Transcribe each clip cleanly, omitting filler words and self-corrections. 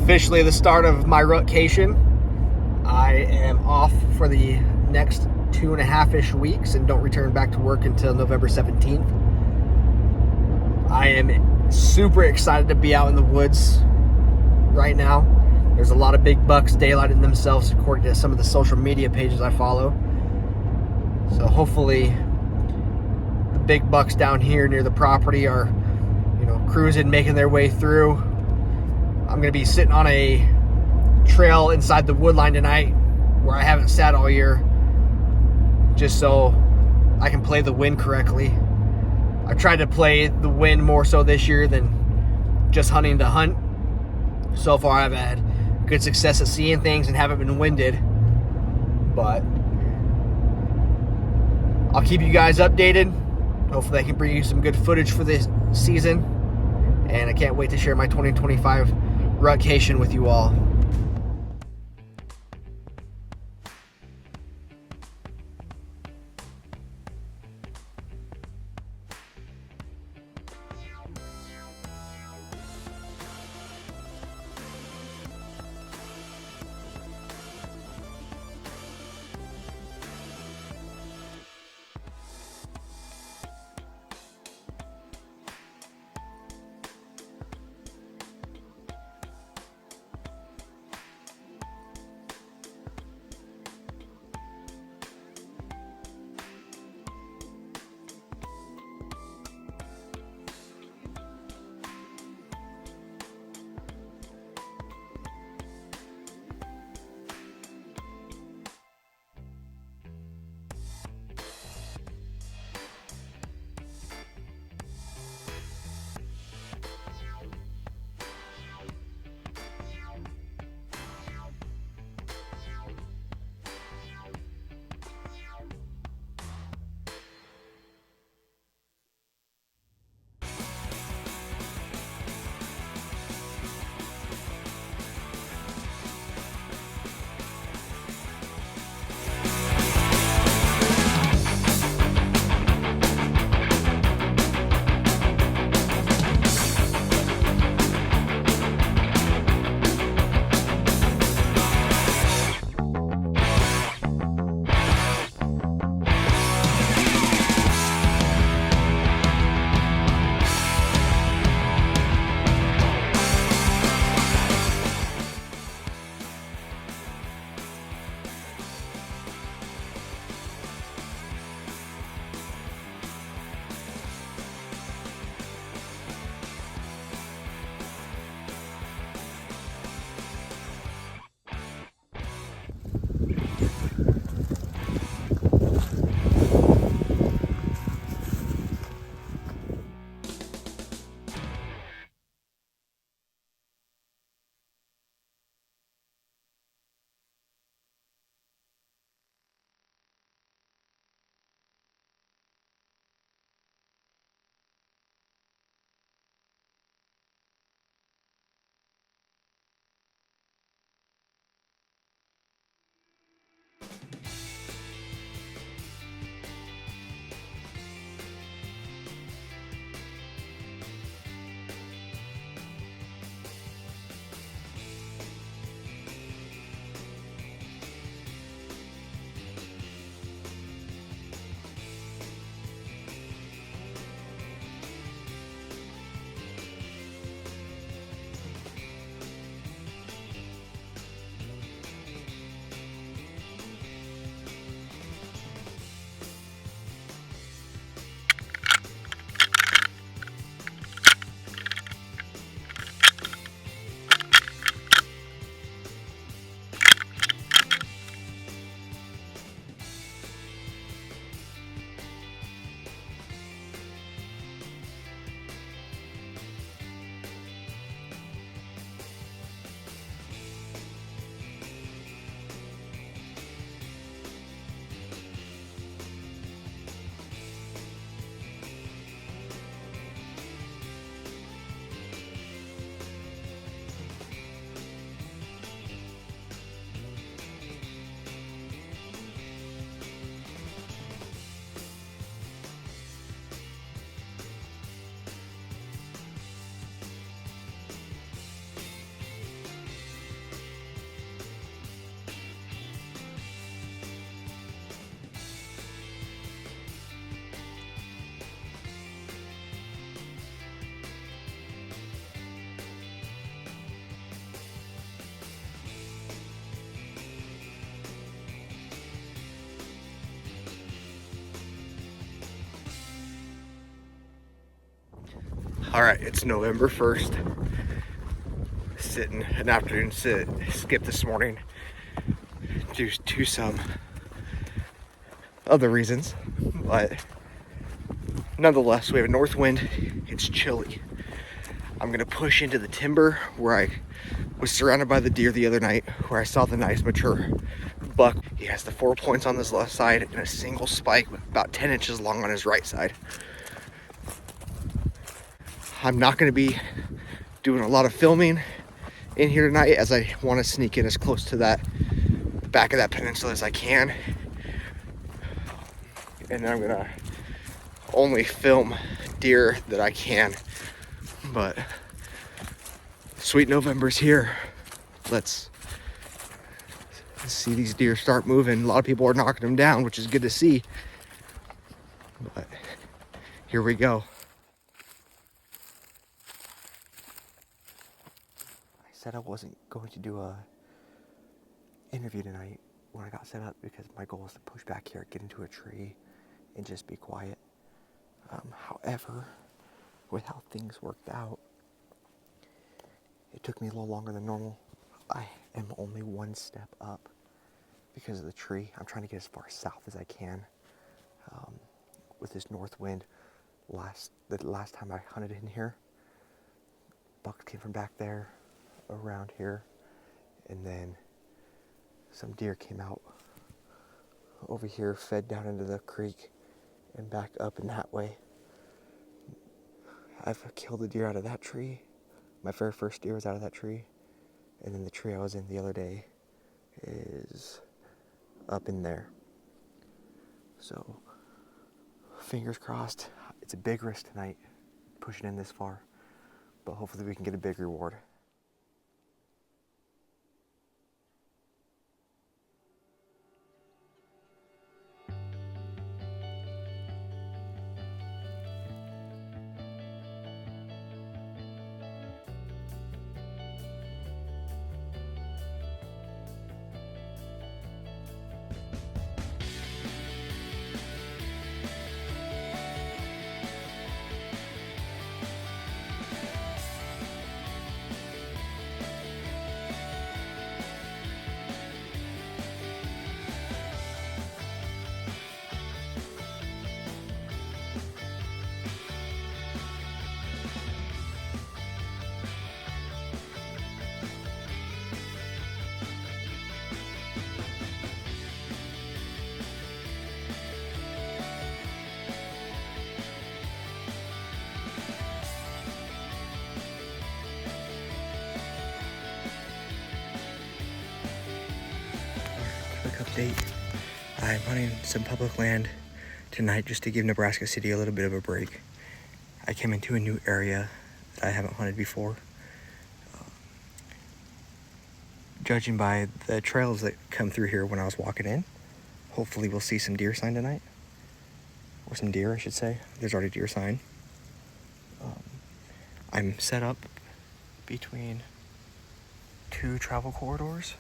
officially the start of my rutcation. I am off for the next 2.5-ish weeks and don't return back to work until November 17th. I am super excited to be out in the woods right now. There's a lot of big bucks daylighting themselves according to some of the social media pages I follow. So hopefully the big bucks down here near the property are, cruising, making their way through. I'm going to be sitting on a trail inside the woodline tonight where I haven't sat all year, just so I can play the wind correctly. I've tried to play the wind more so this year than just hunting to hunt. So far I've had good success at seeing things and haven't been winded, but I'll keep you guys updated. Hopefully I can bring you some good footage for this season, and I can't wait to share my 2025 rutcation with you all. All right, it's November 1st. Sitting an afternoon skip this morning due to some other reasons, but nonetheless, we have a north wind. It's chilly. I'm gonna push into the timber where I was surrounded by the deer the other night, where I saw the nice mature buck. He has the 4 points on his left side and a single spike about 10 inches long on his right side. I'm not gonna be doing a lot of filming in here tonight, as I want to sneak in as close to that back of that peninsula as I can, and then I'm gonna only film deer that I can. But sweet November's here. Let's see these deer start moving. A lot of people are knocking them down, which is good to see, but here we go. I said I wasn't going to do a interview tonight when I got set up, because my goal is to push back here, get into a tree, and just be quiet. However, with how things worked out, it took me a little longer than normal. I am only one step up because of the tree. I'm trying to get as far south as I can. With this north wind, the last time I hunted in here, bucks came from back there, around here, and then some deer came out over here, fed down into the creek, and back up in that way. I've killed a deer out of that tree. My very first deer was out of that tree. And then the tree I was in the other day is up in there. So, fingers crossed. It's a big risk tonight, pushing in this far. But hopefully we can get a big reward. Quick update. I'm hunting some public land tonight just to give Nebraska City a little bit of a break. I came into a new area that I haven't hunted before. Judging by the trails that come through here when I was walking in, hopefully we'll see some deer sign tonight. Or some deer, I should say. There's already deer sign. I'm set up between two travel corridors.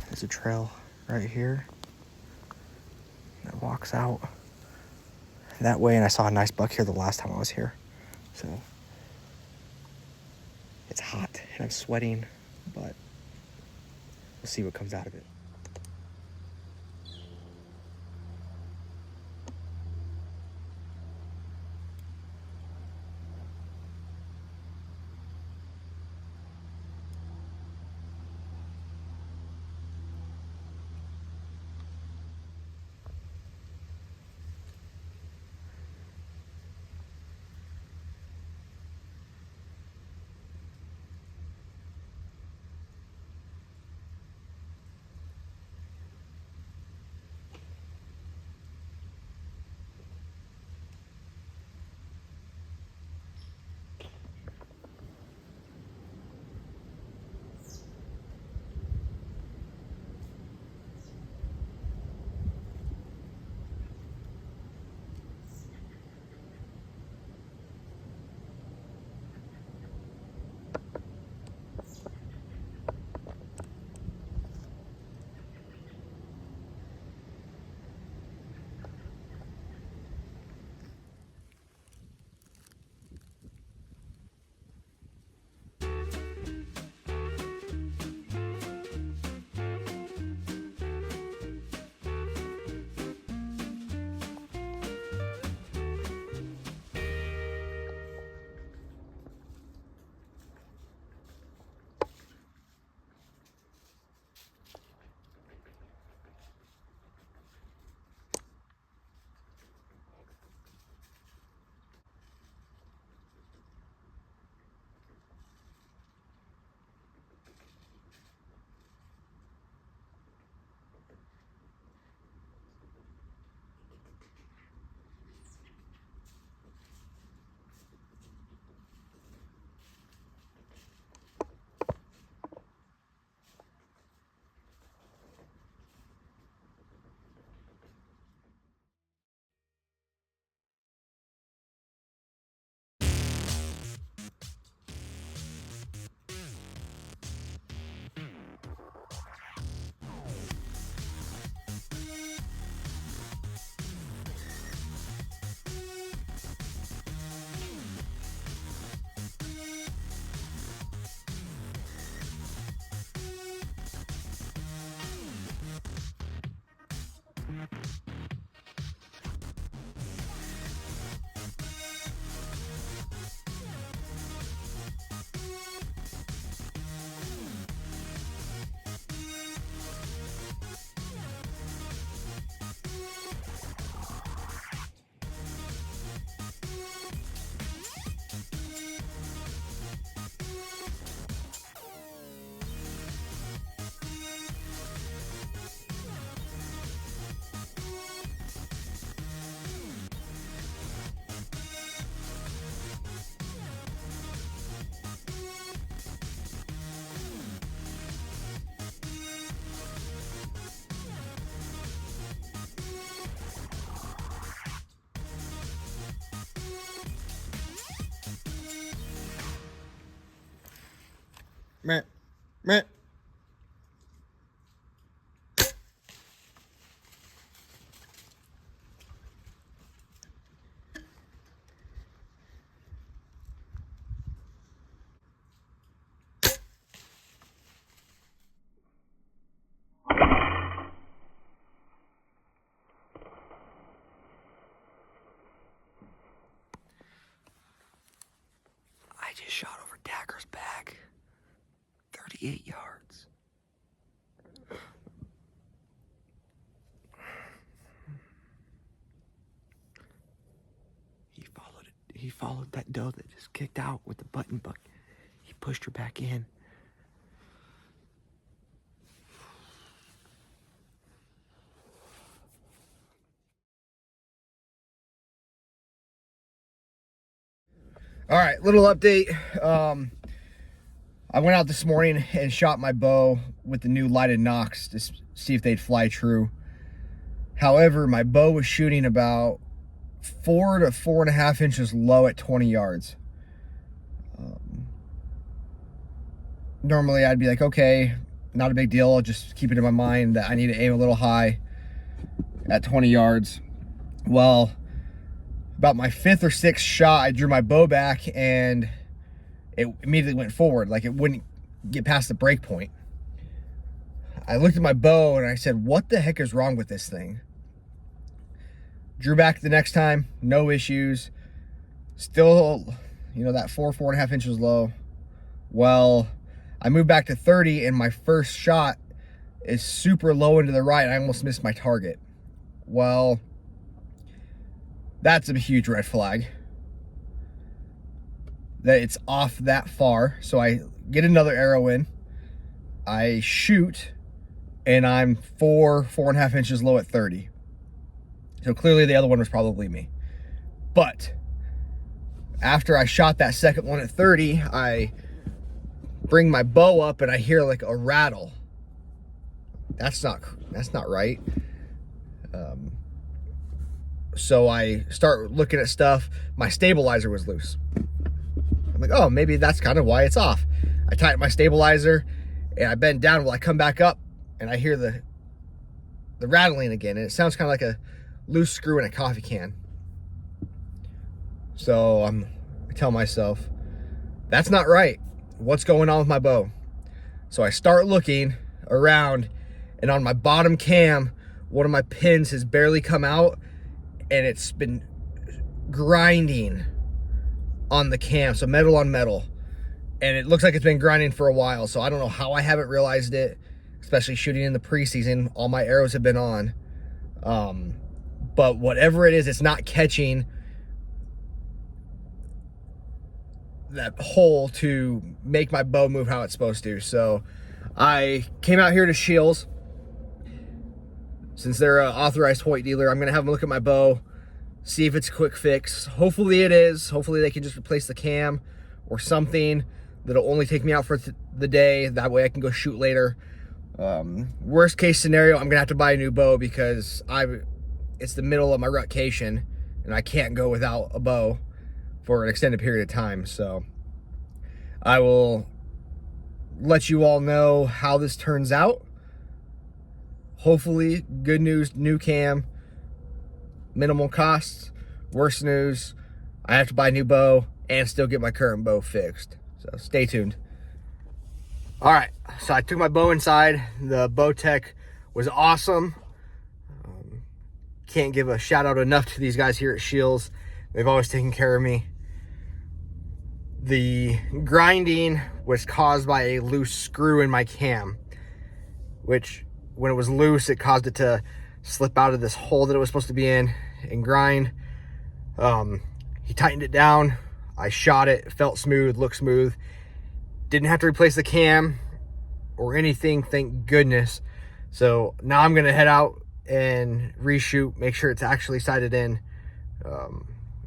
There's a trail right here that walks out that way, and I saw a nice buck here the last time I was here. So it's hot and I'm sweating, but we'll see what comes out of it. Meh. Meh. I just shot over Dagger's back. 38 yards. He followed that doe that just kicked out with the button buck. He pushed her back in. All right, little update. I went out this morning and shot my bow with the new lighted nocks to see if they'd fly true. However, my bow was shooting about 4 to 4.5 inches low at 20 yards. Normally I'd be like, okay, not a big deal. I'll just keep it in my mind that I need to aim a little high at 20 yards. Well, about my 5th or 6th shot, I drew my bow back and it immediately went forward. Like it wouldn't get past the break point. I looked at my bow and I said, what the heck is wrong with this thing? Drew back the next time, no issues. Still, you know, that 4.5 inches low. Well, I moved back to 30 and my first shot is super low into the right. I almost missed my target. Well, that's a huge red flag. That it's off that far. So I get another arrow in. I shoot and I'm 4.5 inches low at 30. So clearly the other one was probably me. But after I shot that second one at 30, I bring my bow up and I hear like a rattle. That's not right. So I start looking at stuff. My stabilizer was loose. I'm like, oh, maybe that's kind of why it's off. I tighten my stabilizer and I bend down. Well, I come back up and I hear the rattling again, and it sounds kind of like a loose screw in a coffee can. So I tell myself, that's not right. What's going on with my bow? So I start looking around, and on my bottom cam, one of my pins has barely come out, and it's been grinding on the cam, so metal on metal. And it looks like it's been grinding for a while, so I don't know how I haven't realized it, especially shooting in the preseason. All my arrows have been on. But whatever it is, it's not catching that hole to make my bow move how it's supposed to. So I came out here to Shields. Since they're an authorized Hoyt dealer, I'm gonna have them look at my bow, see if it's a quick fix. Hopefully it is. Hopefully they can just replace the cam or something that'll only take me out for the day. That way I can go shoot later. Worst case scenario, I'm gonna have to buy a new bow because it's the middle of my rutcation and I can't go without a bow for an extended period of time. So I will let you all know how this turns out. Hopefully, good news, new cam, minimal costs. Worst news, I have to buy a new bow and still get my current bow fixed. So stay tuned. All right, so I took my bow inside. The bow tech was awesome. Can't give a shout out enough to these guys here at Shields. They've always taken care of me. The grinding was caused by a loose screw in my cam, which when it was loose, it caused it to slip out of this hole that it was supposed to be in and grind. He tightened it down. I shot it, felt smooth, looked smooth. Didn't have to replace the cam or anything, thank goodness. So now I'm gonna head out and reshoot, make sure it's actually sighted in,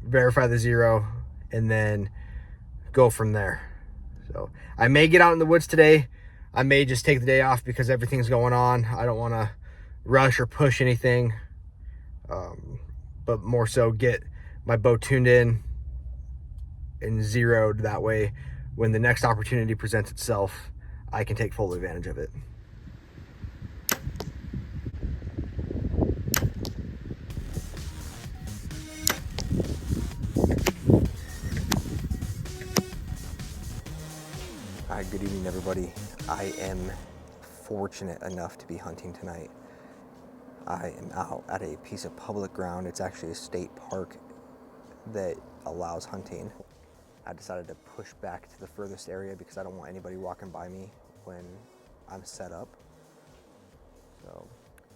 verify the zero, and then go from there. So I may get out in the woods today. I may just take the day off because everything's going on. I don't want to rush or push anything, but more so get my bow tuned in and zeroed. That way, when the next opportunity presents itself, I can take full advantage of it. Hi, good evening everybody. I am fortunate enough to be hunting tonight. I am out at a piece of public ground. It's actually a state park that allows hunting. I decided to push back to the furthest area because I don't want anybody walking by me when I'm set up. So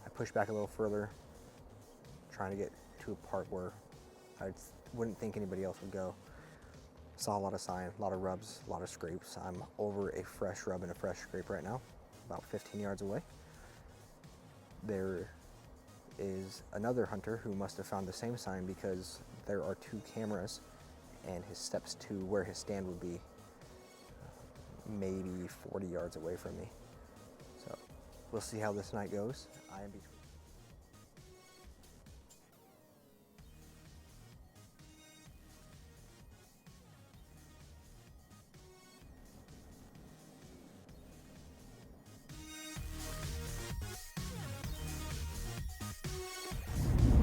I pushed back a little further, trying to get to a part where I wouldn't think anybody else would go. Saw a lot of sign, a lot of rubs, a lot of scrapes. I'm over a fresh rub and a fresh scrape right now, about 15 yards away. There is another hunter who must have found the same sign because there are two cameras and his steps to where his stand would be maybe 40 yards away from me. So we'll see how this night goes. I am between.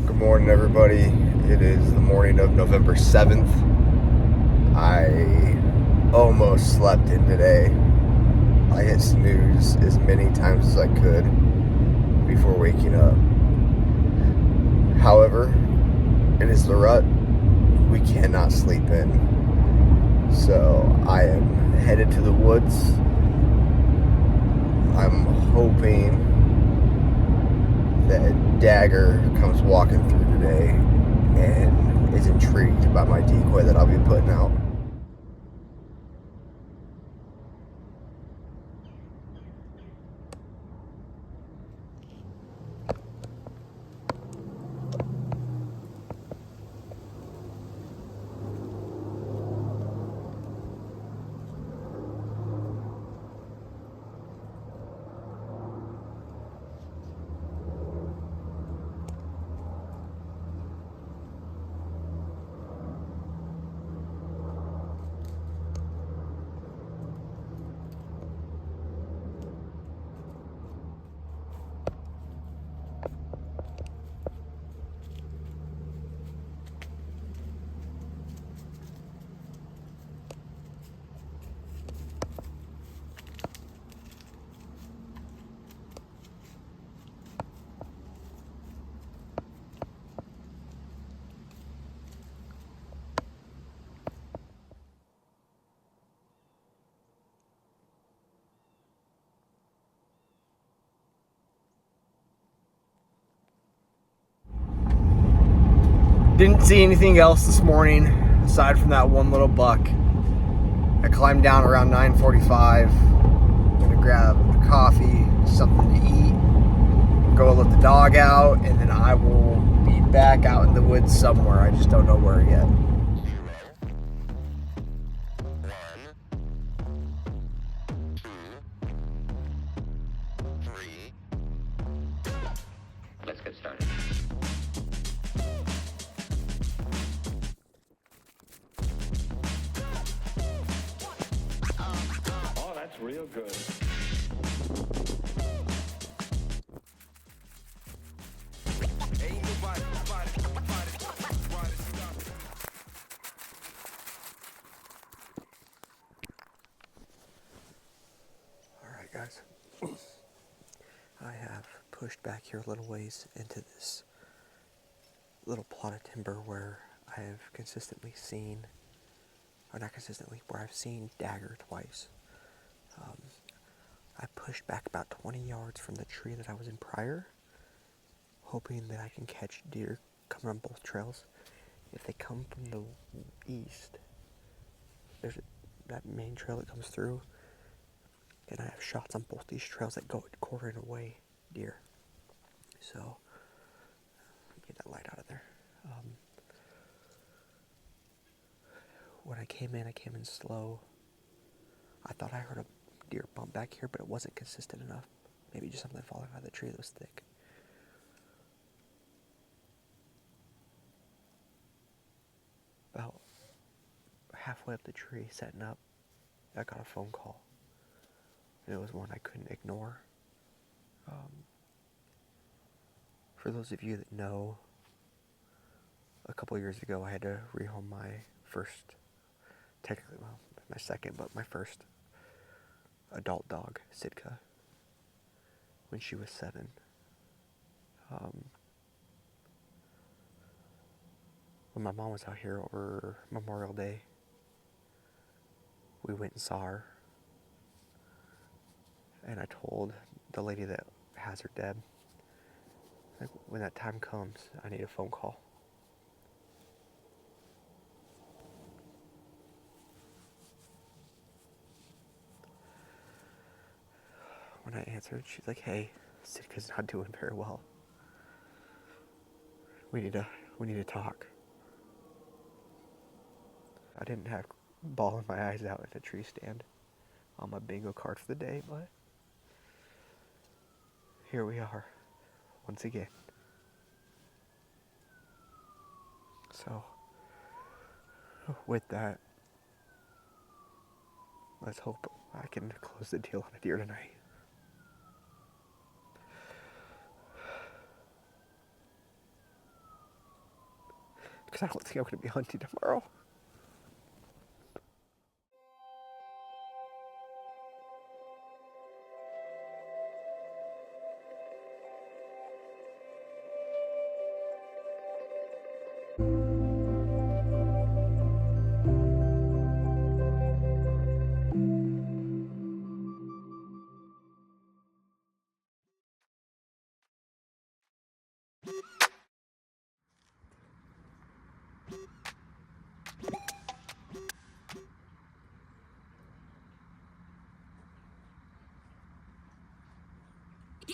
Good morning, everybody. It is the morning of November 7th. I almost slept in today. I hit snooze as many times as I could before waking up. However, it is the rut. We cannot sleep in. So I am headed to the woods. I'm hoping that Dagger comes walking through today and is intrigued by my decoy that I'll be putting out. Didn't see anything else this morning aside from that one little buck. I climbed down around 9:45. I'm gonna grab a coffee, something to eat, go let the dog out, and then I will be back out in the woods somewhere. I just don't know where yet. Let's get started. Oh, that's real good. Ain't nobody. Alright guys, I have pushed back here a little ways into this little plot of timber where I have consistently seen, or not consistently, where I've seen Dagger twice. I pushed back about 20 yards from the tree that I was in prior, hoping that I can catch deer coming on both trails. If they come from the east, there's that main trail that comes through, and I have shots on both these trails that go quartering away deer. So, get that light out of there. When I came in slow. I thought I heard a deer bump back here, but it wasn't consistent enough. Maybe just something falling out of the tree that was thick. About halfway up the tree, setting up, I got a phone call. It and it was one I couldn't ignore. For those of you that know, a couple years ago I had to rehome my first, technically, well, my second, but my first adult dog, Sitka, when she was 7. When my mom was out here over Memorial Day, we went and saw her, and I told the lady that has her, Deb, like, when that time comes, I need a phone call. When I answered, she's like, "Hey, Sitka's not doing very well. We need to talk." I didn't have bawling my eyes out at a tree stand on my bingo card for the day, but here we are, once again. So, with that, let's hope I can close the deal on a deer tonight. Because I don't think I'm going to be hunting tomorrow.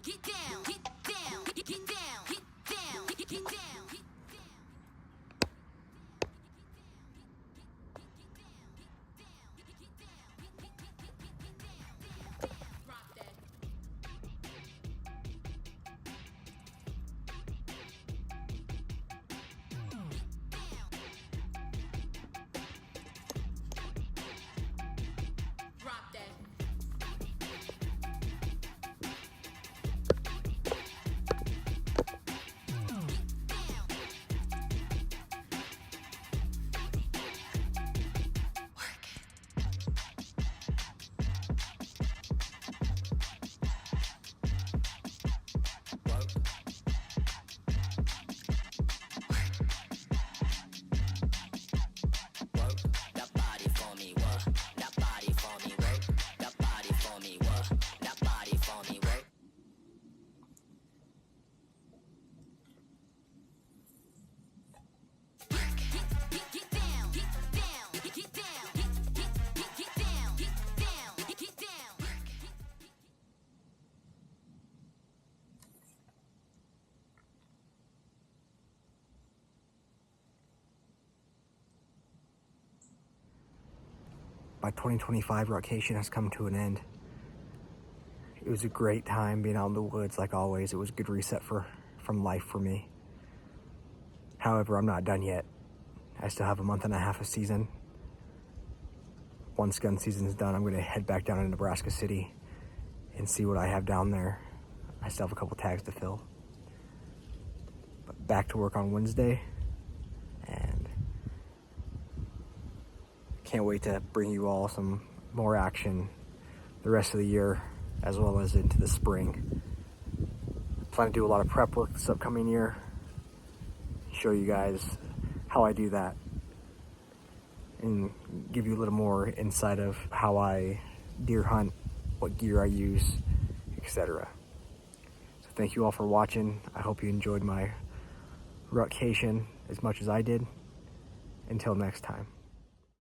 Get down, get down, get down, get down, get down, get down. Rock that. Rock that. My 2025 Rutcation has come to an end. It was a great time being out in the woods, like always. It was a good reset from life for me. However, I'm not done yet. I still have a month and a half of season. Once gun season is done, I'm going to head back down to Nebraska City and see what I have down there. I still have a couple tags to fill. But back to work on Wednesday, and can't wait to bring you all some more action the rest of the year, as well as into the spring. Plan to do a lot of prep work this upcoming year. Show you guys how I do that and give you a little more insight of how I deer hunt, what gear I use, etc. So thank you all for watching. I hope you enjoyed my Rutcation as much as I did. Until next time.